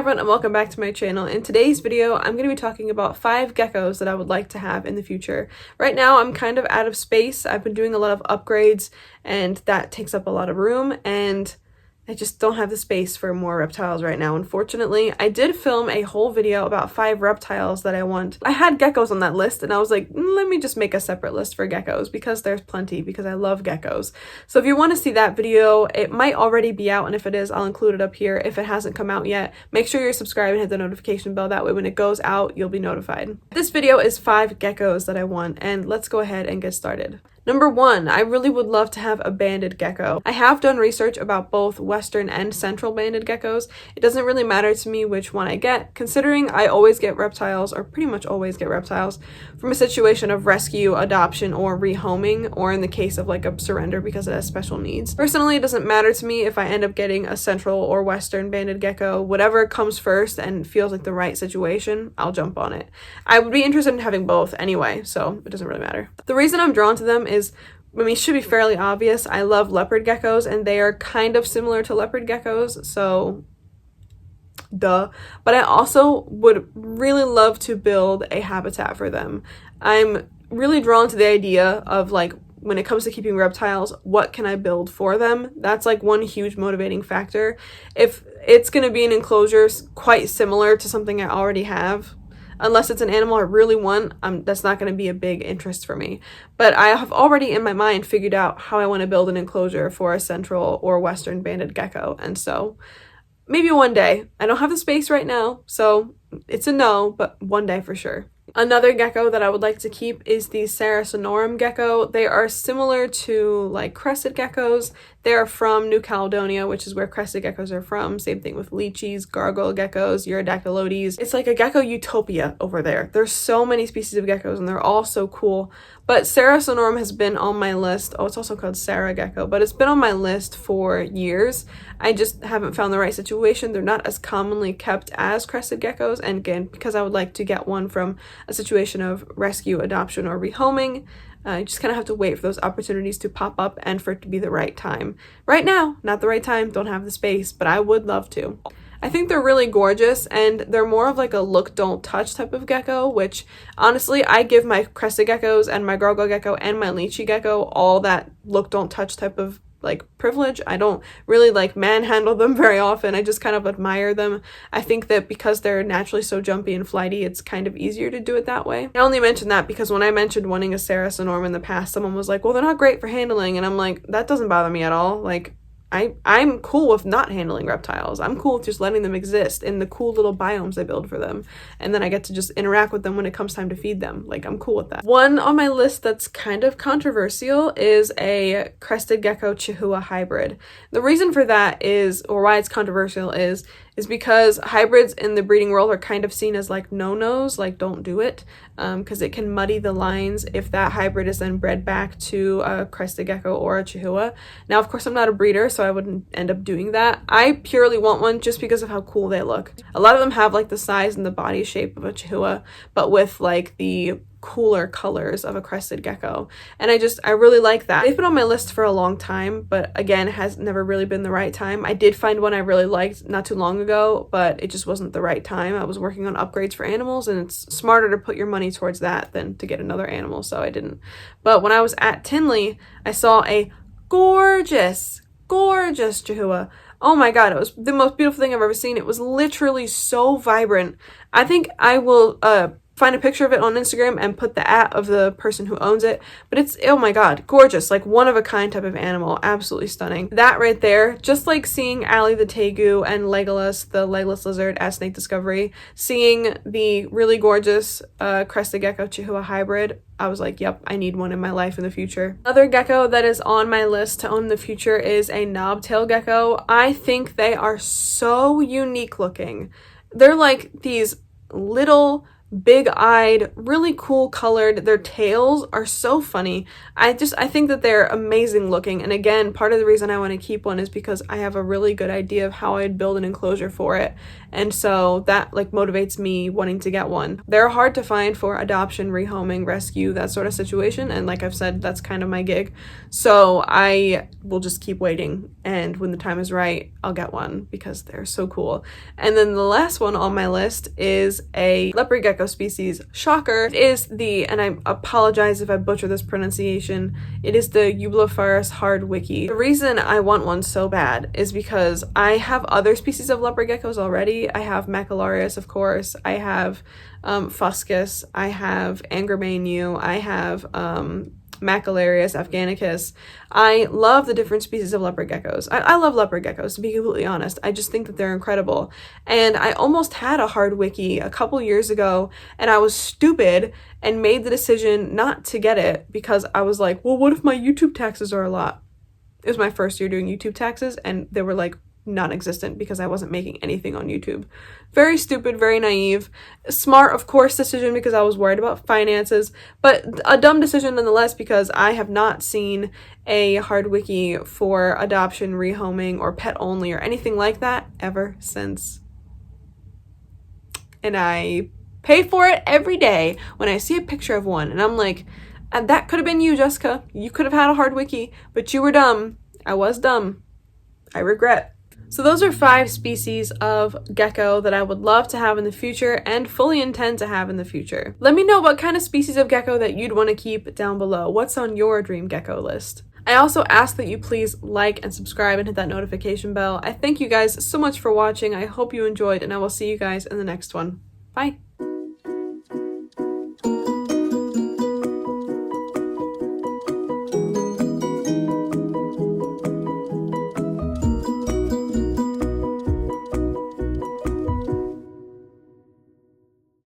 everyone and welcome back to my channel. In today's video, I'm going to be talking about 5 geckos that I would like to have in the future. Right now, I'm kind of out of space. I've been doing a lot of upgrades and that takes up a lot of room, and I just don't have the space for more reptiles right now, unfortunately. I did film a whole video about 5 reptiles that I want. I had geckos on that list and I was like, let me just make a separate list for geckos because there's plenty, because I love geckos. So if you want to see that video, it might already be out, and if it is, I'll include it up here. If it hasn't come out yet, make sure you're subscribed and hit the notification bell. That way when it goes out, you'll be notified. This video is 5 geckos that I want, and let's go ahead and get started. Number 1, I really would love to have a banded gecko. I have done research about both western and central banded geckos. It doesn't really matter to me which one I get, considering I always get reptiles, or pretty much always get reptiles, from a situation of rescue, adoption, or rehoming, or in the case of like a surrender because it has special needs. Personally, it doesn't matter to me if I end up getting a central or western banded gecko. Whatever comes first and feels like the right situation, I'll jump on it. I would be interested in having both anyway, so it doesn't really matter. The reason I'm drawn to them is, I mean, it should be fairly obvious. I love leopard geckos, and they are kind of similar to leopard geckos, so duh. But I also would really love to build a habitat for them. I'm really drawn to the idea of, like, when it comes to keeping reptiles, what can I build for them? That's like one huge motivating factor. If it's going to be an enclosure quite similar to something I already have, unless it's an animal I really want, that's not going to be a big interest for me. But I have already in my mind figured out how I want to build an enclosure for a central or western banded gecko. And so maybe one day. I don't have the space right now, so it's a no, but one day for sure. Another gecko that I would like to keep is the Sarasinorum Gecko. They are similar to like crested geckos. They are from New Caledonia, which is where crested geckos are from. Same thing with leechies, gargoyle geckos, Eurodactylotes. It's like a gecko utopia over there. There's so many species of geckos and they're all so cool. But Sarasinorum has been on my list. Oh, it's also called Sarah Gecko, but it's been on my list for years. I just haven't found the right situation. They're not as commonly kept as crested geckos, and again, because I would like to get one from a situation of rescue, adoption, or rehoming, you just kind of have to wait for those opportunities to pop up and for it to be the right time. Right now, not the right time, don't have the space, but I would love to. I think they're really gorgeous, and they're more of like a look, don't touch type of gecko, which honestly, I give my crested geckos and my gargoyle gecko and my leechy gecko all that look, don't touch type of like privilege. I don't really like manhandle them very often. I just kind of admire them. I think that because they're naturally so jumpy and flighty, it's kind of easier to do it that way. I only mentioned that because when I mentioned wanting a Sarasinorum in the past, someone was like, well, they're not great for handling, and I'm like, that doesn't bother me at all. Like, I'm cool with not handling reptiles. I'm cool with just letting them exist in the cool little biomes I build for them. And then I get to just interact with them when it comes time to feed them. Like, I'm cool with that. One on my list that's kind of controversial is a Crested Gecko Chahoua hybrid. The reason for that is, or why it's controversial is because hybrids in the breeding world are kind of seen as like no-nos, like don't do it, because it can muddy the lines if that hybrid is then bred back to a Crested Gecko or a Chahoua. Now, of course, I'm not a breeder, so I wouldn't end up doing that. I purely want one just because of how cool they look. A lot of them have like the size and the body shape of a Chahoua, but with like the cooler colors of a Crested Gecko, and I really like that. They've been on my list for a long time, but again, has never really been the right time. I did find one I really liked not too long ago, but it just wasn't the right time. I was working on upgrades for animals, and it's smarter to put your money towards that than to get another animal, so I didn't. But when I was at Tinley, I saw a gorgeous Chahoua. Oh my god, it was the most beautiful thing I've ever seen. It was literally so vibrant. I think I will find a picture of it on Instagram and put the @ of the person who owns it. But it's, oh my god, gorgeous. Like one of a kind type of animal. Absolutely stunning. That right there, just like seeing Ali the Tegu and Legolas, the legless lizard at Snake Discovery, seeing the really gorgeous Crested Gecko Chahoua hybrid, I was like, yep, I need one in my life in the future. Another gecko that is on my list to own in the future is a Knobtail Gecko. I think they are so unique looking. They're like these little big-eyed, really cool colored. Their tails are so funny. I think that they're amazing looking, and again, part of the reason I want to keep one is because I have a really good idea of how I'd build an enclosure for it, and so that like motivates me wanting to get one. They're hard to find for adoption, rehoming, rescue, that sort of situation, and like I've said, that's kind of my gig. So I will just keep waiting, and when the time is right, I'll get one because they're so cool. And then the last one on my list is a leopard gecko species. Shocker. It is the, and I apologize if I butcher this pronunciation, it is the Eublepharis Hardwickii. The reason I want one so bad is because I have other species of leopard geckos already. I have Macellarius, of course. I have Fuscus. I have Angermanu. I have Macellarius afghanicus. I love the different species of leopard geckos. I love leopard geckos, to be completely honest. I just think that they're incredible. And I almost had a Hardwickii a couple years ago, and I was stupid and made the decision not to get it because I was like, well, what if my YouTube taxes are a lot? It was my first year doing YouTube taxes, and they were like non-existent because I wasn't making anything on YouTube. Very stupid, very naive. Smart, of course, decision because I was worried about finances, but a dumb decision nonetheless because I have not seen a Hardwickii for adoption, rehoming, or pet only or anything like that ever since. And I pay for it every day when I see a picture of one, and I'm like, that could have been you, Jessica. You could have had a Hardwickii, but you were dumb. I was dumb. I regret. So those are 5 species of gecko that I would love to have in the future and fully intend to have in the future. Let me know what kind of species of gecko that you'd want to keep down below. What's on your dream gecko list? I also ask that you please like and subscribe and hit that notification bell. I thank you guys so much for watching. I hope you enjoyed, and I will see you guys in the next one. Bye!